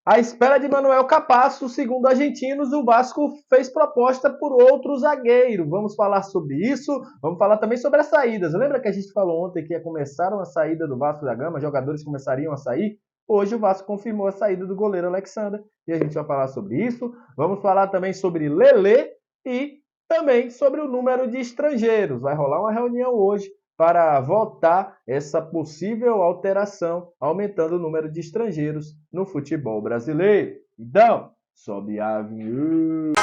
À espera de Manuel Capasso, segundo argentinos, o Vasco fez proposta por outro zagueiro. Vamos falar sobre isso, vamos falar também sobre as saídas. Lembra que a gente falou ontem que começaram a saída do Vasco da Gama, jogadores começariam a sair? Hoje o Vasco confirmou a saída do goleiro Alexander e a gente vai falar sobre isso. Vamos falar também sobre Lelê e também sobre o número de estrangeiros. Vai rolar uma reunião hoje para votar essa possível alteração, aumentando o número de estrangeiros no futebol brasileiro. Então, sobe a avenida.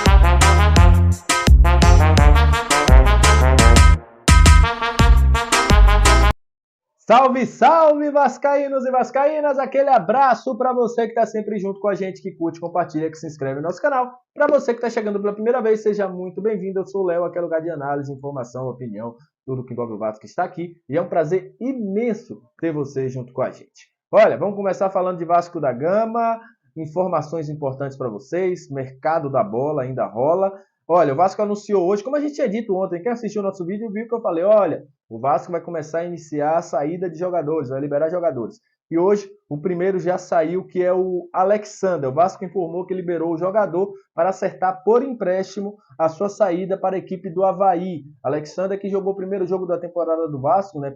Salve, salve, vascaínos e vascaínas! Aquele abraço para você que está sempre junto com a gente, que curte, compartilha, que se inscreve no nosso canal. Para você que está chegando pela primeira vez, seja muito bem-vindo. Eu sou o Léo, aqui é lugar de análise, informação, opinião, tudo que envolve o Vasco está aqui. E é um prazer imenso ter você junto com a gente. Olha, vamos começar falando de Vasco da Gama, informações importantes para vocês, mercado da bola ainda rola. Olha, o Vasco anunciou hoje, como a gente tinha dito ontem, quem assistiu o nosso vídeo viu que eu falei, olha, o Vasco vai começar a iniciar a saída de jogadores, vai liberar jogadores. E hoje o primeiro já saiu, que é o Alexander. O Vasco informou que liberou o jogador para acertar por empréstimo a sua saída para a equipe do Avaí. Alexander que jogou o primeiro jogo da temporada do Vasco, né,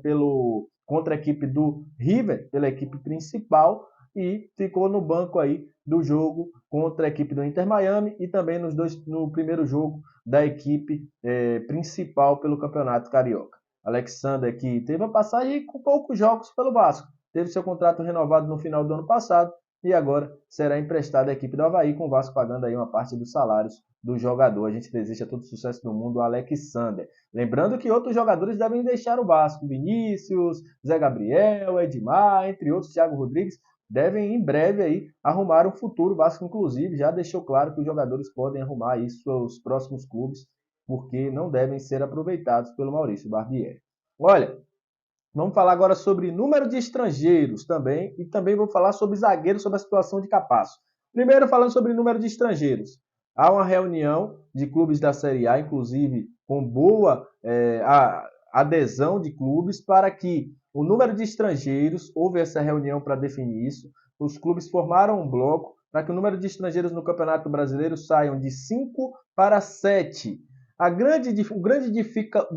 contra a equipe do River, pela equipe principal, e ficou no banco aí do jogo contra a equipe do Inter Miami e também no primeiro jogo da equipe principal pelo Campeonato Carioca. Alexander, que teve a passagem com poucos jogos pelo Vasco, teve seu contrato renovado no final do ano passado e agora será emprestado à equipe do Avaí, com o Vasco pagando aí uma parte dos salários do jogador. A gente deseja todo o sucesso do mundo ao Alexander. Lembrando que outros jogadores devem deixar o Vasco, Vinícius, Zé Gabriel, Edmar, entre outros, Thiago Rodrigues, devem em breve aí arrumar um futuro. O Vasco, inclusive, já deixou claro que os jogadores podem arrumar aí seus próximos clubes, porque não devem ser aproveitados pelo Maurício Barbieri. Olha, vamos falar agora sobre número de estrangeiros também, e também vou falar sobre zagueiros, sobre a situação de Capasso. Primeiro, falando sobre número de estrangeiros. Há uma reunião de clubes da Série A, inclusive com boa adesão de clubes, para que o número de estrangeiros, houve essa reunião para definir isso, os clubes formaram um bloco para que o número de estrangeiros no Campeonato Brasileiro saiam de 5 para 7. O grande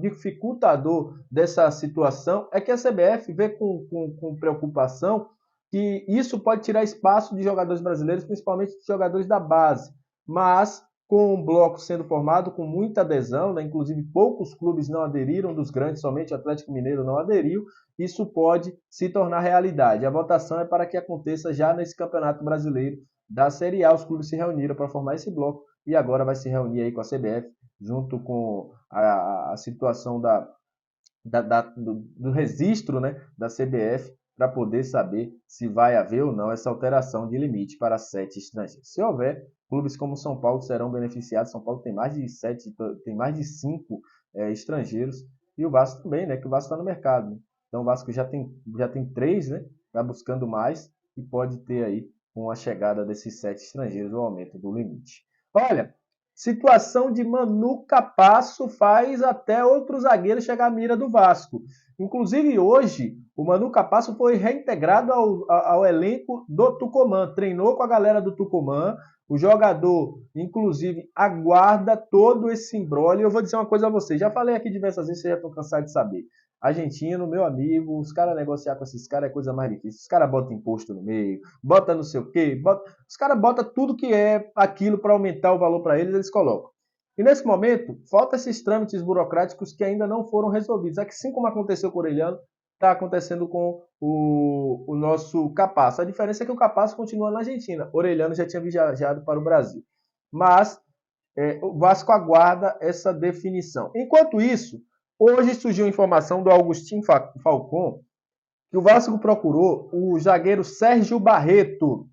dificultador dessa situação é que a CBF vê com preocupação que isso pode tirar espaço de jogadores brasileiros, principalmente de jogadores da base. Mas, com um bloco sendo formado, com muita adesão, né? Inclusive poucos clubes não aderiram, dos grandes somente o Atlético Mineiro não aderiu, isso pode se tornar realidade. A votação é para que aconteça já nesse Campeonato Brasileiro da Série A. Os clubes se reuniram para formar esse bloco e agora vai se reunir aí com a CBF, junto com a situação do registro, né, da CBF, para poder saber se vai haver ou não essa alteração de limite para 7 estrangeiros. Se houver, clubes como São Paulo serão beneficiados. São Paulo tem mais de 5 estrangeiros, e o Vasco também, né, que o Vasco está no mercado. Né? Então o Vasco já tem 3, né, está buscando mais e pode ter aí, com a chegada desses 7 estrangeiros, o aumento do limite. Olha, situação de Manu Capasso faz até outro zagueiro chegar à mira do Vasco. Inclusive hoje, o Manu Capasso foi reintegrado ao elenco do Tucumã. Treinou com a galera do Tucumã. O jogador, inclusive, aguarda todo esse imbróglio. Eu vou dizer uma coisa a vocês. Já falei aqui diversas vezes, vocês já estão cansados de saber. Argentino, meu amigo, os caras negociar com esses caras é coisa mais difícil. Os caras botam imposto no meio, bota não sei o quê, os caras botam tudo que é aquilo para aumentar o valor para eles colocam. E nesse momento, falta esses trâmites burocráticos que ainda não foram resolvidos. Assim como aconteceu com o Orelhano, está acontecendo com o nosso Capasso. A diferença é que o Capasso continua na Argentina. O Orelhano já tinha viajado para o Brasil. Mas o Vasco aguarda essa definição. Enquanto isso, hoje surgiu informação do Agustín Falcón que o Vasco procurou o zagueiro Sérgio Barreto,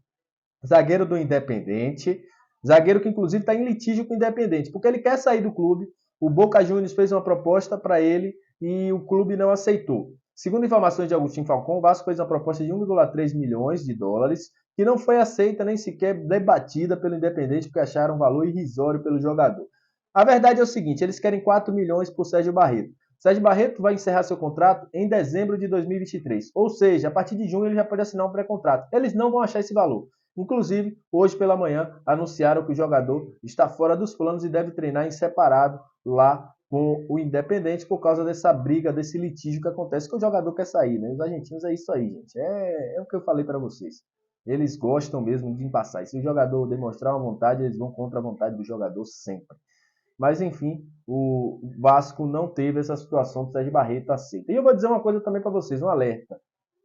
zagueiro do Independente, zagueiro que inclusive está em litígio com o Independente, porque ele quer sair do clube. O Boca Juniors fez uma proposta para ele e o clube não aceitou. Segundo informações de Agustín Falcón, o Vasco fez uma proposta de 1,3 milhões de dólares, que não foi aceita nem sequer debatida pelo Independente, porque acharam um valor irrisório pelo jogador. A verdade é o seguinte, eles querem 4 milhões por Sérgio Barreto. Sérgio Barreto vai encerrar seu contrato em dezembro de 2023. Ou seja, a partir de junho ele já pode assinar um pré-contrato. Eles não vão achar esse valor. Inclusive, hoje pela manhã, anunciaram que o jogador está fora dos planos e deve treinar em separado lá com o Independente por causa dessa briga, desse litígio que acontece, que o jogador quer sair, né? Os argentinos é isso aí, gente. É o que eu falei para vocês. Eles gostam mesmo de passar. E se o jogador demonstrar uma vontade, eles vão contra a vontade do jogador sempre. Mas, enfim, o Vasco não teve essa situação do Sérgio Barreto aceita. E eu vou dizer uma coisa também para vocês, um alerta.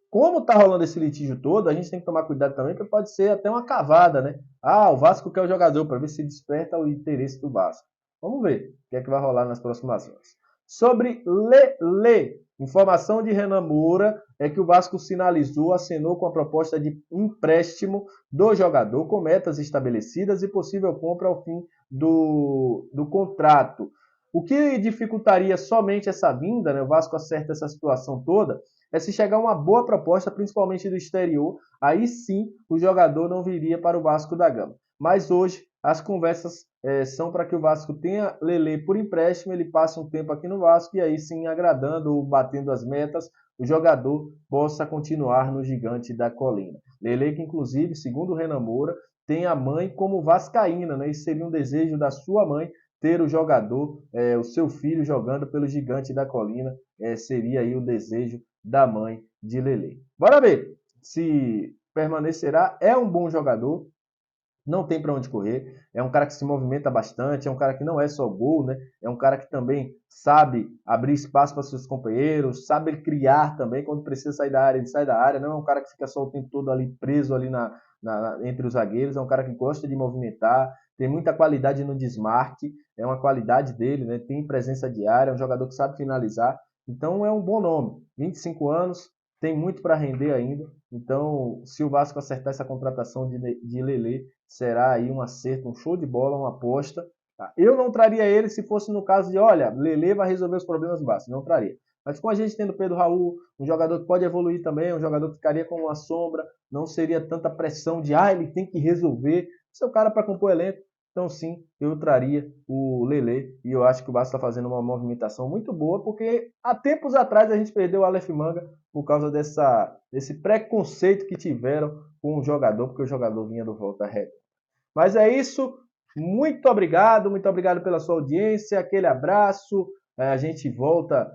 Como está rolando esse litígio todo, a gente tem que tomar cuidado também, porque pode ser até uma cavada, né? Ah, o Vasco quer o jogador, para ver se desperta o interesse do Vasco. Vamos ver o que é que vai rolar nas próximas horas. Sobre Lelê, informação de Renan Moura é que o Vasco sinalizou, assinou com a proposta de empréstimo do jogador com metas estabelecidas e possível compra ao fim do contrato. O que dificultaria somente essa vinda, né? O Vasco acerta essa situação toda, é se chegar uma boa proposta, principalmente do exterior, aí sim o jogador não viria para o Vasco da Gama. Mas hoje as conversas são para que o Vasco tenha Lelê por empréstimo, ele passe um tempo aqui no Vasco e aí sim, agradando ou batendo as metas, o jogador possa continuar no Gigante da Colina. Lelê que inclusive, segundo o Renan Moura, tem a mãe como vascaína, né? Isso seria um desejo da sua mãe ter o jogador, o seu filho jogando pelo Gigante da Colina, seria aí o desejo da mãe de Lelê. Bora ver se permanecerá. É um bom jogador, não tem para onde correr, é um cara que se movimenta bastante, é um cara que não é só gol, né? É um cara que também sabe abrir espaço para seus companheiros, sabe criar também, quando precisa sair da área, ele sai da área, não é um cara que fica só o tempo todo ali preso ali entre os zagueiros, é um cara que gosta de movimentar, tem muita qualidade no desmarque, é uma qualidade dele, né? Tem presença de área, é um jogador que sabe finalizar, então é um bom nome, 25 anos, tem muito para render ainda, então se o Vasco acertar essa contratação de Lelê, será aí um acerto, um show de bola, uma aposta. Tá? Eu não traria ele se fosse no caso de, olha, Lelê vai resolver os problemas do Vasco, não traria. Mas com a gente tendo Pedro Raul, um jogador que pode evoluir também, um jogador que ficaria como uma sombra, não seria tanta pressão de, ele tem que resolver. Esse é o cara para compor elenco. Então sim, eu traria o Lelê e eu acho que o Vasco está fazendo uma movimentação muito boa, porque há tempos atrás a gente perdeu o Aleph Manga por causa desse preconceito que tiveram com o jogador, porque o jogador vinha do Volta Redonda. Mas é isso, muito obrigado pela sua audiência, aquele abraço, a gente volta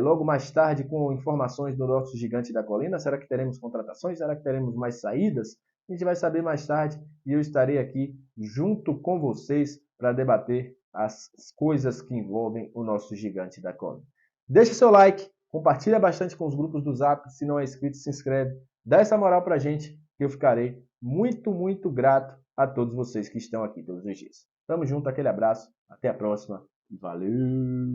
logo mais tarde com informações do nosso Gigante da Colina, será que teremos contratações, será que teremos mais saídas? A gente vai saber mais tarde e eu estarei aqui junto com vocês para debater as coisas que envolvem o nosso Gigante da Colina. Deixa o seu like, compartilha bastante com os grupos do Zap, se não é inscrito, se inscreve, dá essa moral para a gente que eu ficarei muito, muito grato a todos vocês que estão aqui todos os dias. Tamo junto, aquele abraço, até a próxima e valeu!